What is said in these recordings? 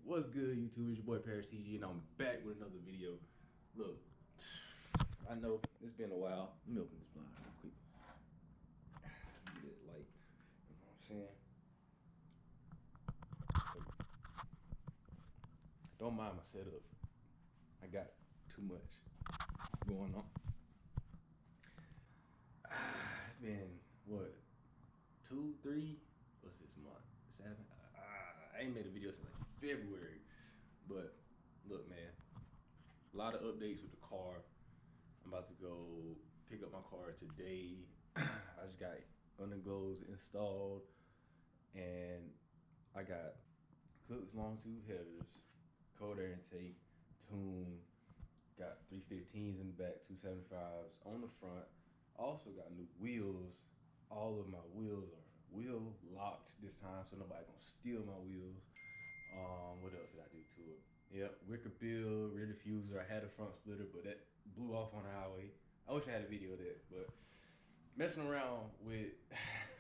What's good, YouTube? It's your boy ParrishTG, and I'm back with another video. Look, I know it's been a while. Let me open this blind real quick. Get it light. You know what I'm saying? Don't mind my setup. I got too much going on. It's been what, 2, 3? What's this month? 7? I ain't made a video since like February. But look, man, a lot of updates with the car. I'm about to go pick up my car today. I just got underglows installed, and I got Cook's long tube headers, cold air intake, tune, got 315s in the back, 275s on the front. Also got new wheels. All of my wheels are wheel locked this time, so nobody gonna steal my wheels. What else did I do to it? Yep, wicker bill, rear diffuser. I had a front splitter, but that blew off on the highway. I wish I had a video of that, but messing around with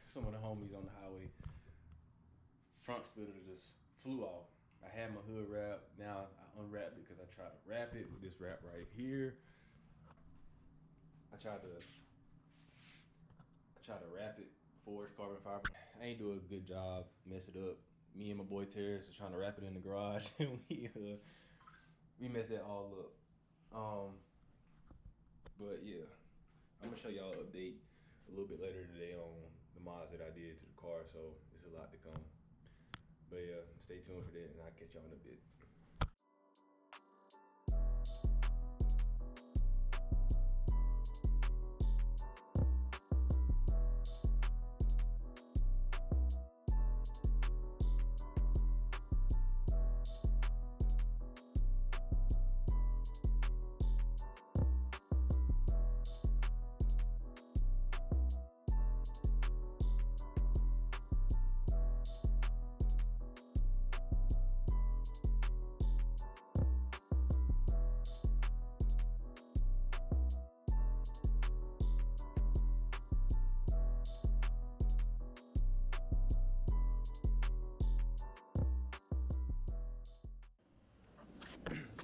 some of the homies on the highway, front splitter just flew off. I had my hood wrapped. Now I unwrapped it because I tried to wrap it with this wrap right here. I tried to wrap it, forged carbon fiber. I ain't do a good job, mess it up. Me and my boy Terrence was trying to wrap it in the garage, and we messed that all up. But yeah, I'm gonna show y'all an update a little bit later today on the mods that I did to the car, so it's a lot to come. But yeah, stay tuned for that, and I'll catch y'all in a bit.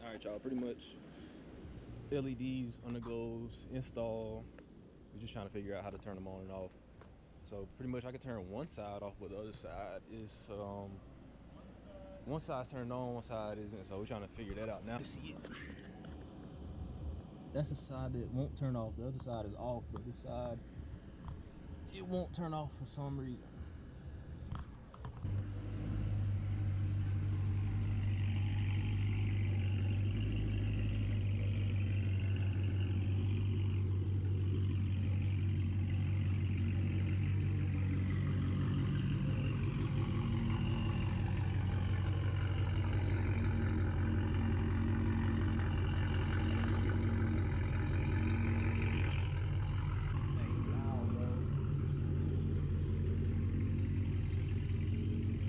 All right, y'all, pretty much LEDs, underglows, install. We're just trying to figure out how to turn them on and off. So pretty much I can turn one side off, but the other side is, one side's turned on, one side isn't. So we're trying to figure that out now. To see it. That's the side that won't turn off. The other side is off, but this side, it won't turn off for some reason.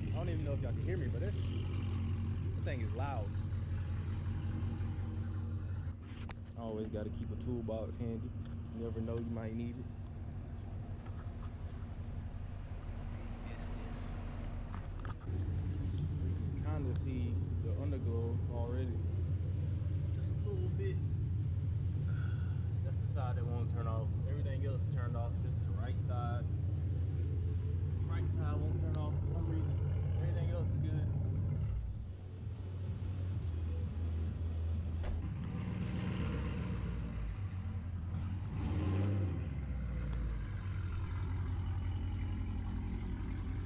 I don't even know if y'all can hear me, but the thing is loud. I always got to keep a toolbox handy. You never know, you might need it. You can kind of see the underglow already. Just a little bit. That's the side that won't turn off. Everything else is turned off. This is the right side. Right side won't turn off for some reason. Everything else is good.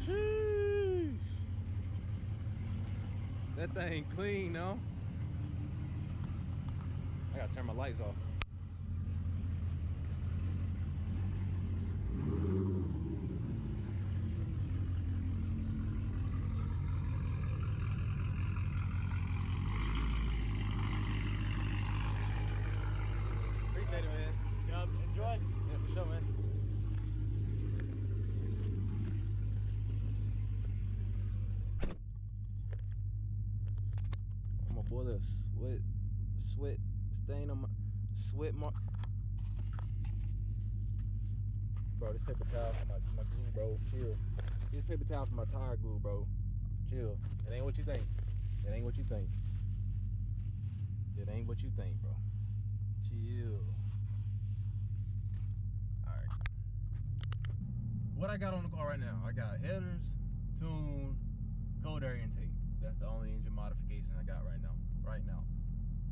Sheesh. That thing clean, no? I gotta turn my lights off. Appreciate it, man. Enjoy. Yeah, for sure, man. My boy, the sweat stain on my sweat mark. Bro, this paper towel for my glue, bro. Chill. This paper towel for my tire glue, bro. Chill. It ain't what you think. It It ain't what you think. It ain't what you think, bro. Chill. Alright. What I got on the car right now, I got headers, tune, cold air intake. That's the only engine modification I got right now.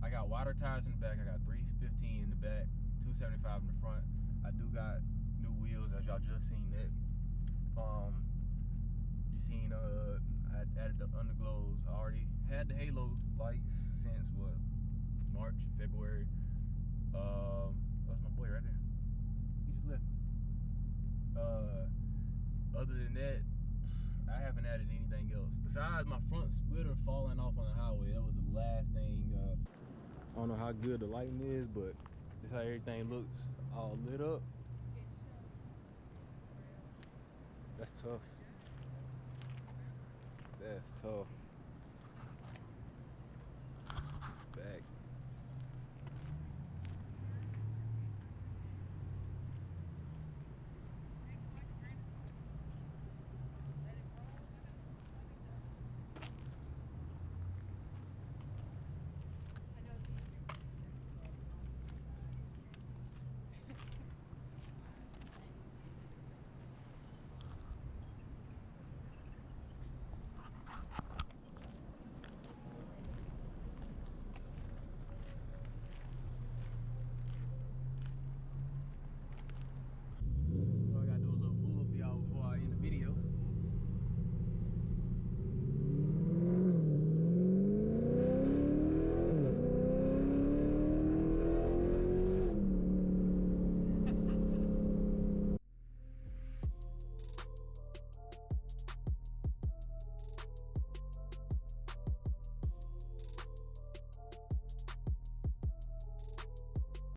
I got wider tires in the back. I got 315 in the back, 275 in the front. I do got new wheels, as y'all just seen that. You seen I added the underglows. I already had the halo lights since what, March, February. That's my boy right there. He just left. Other than that, I haven't added anything else besides my front splitter falling off on the highway. That was the last thing. I don't know how good the lighting is, but this is how everything looks, all lit up. That's tough. That's tough.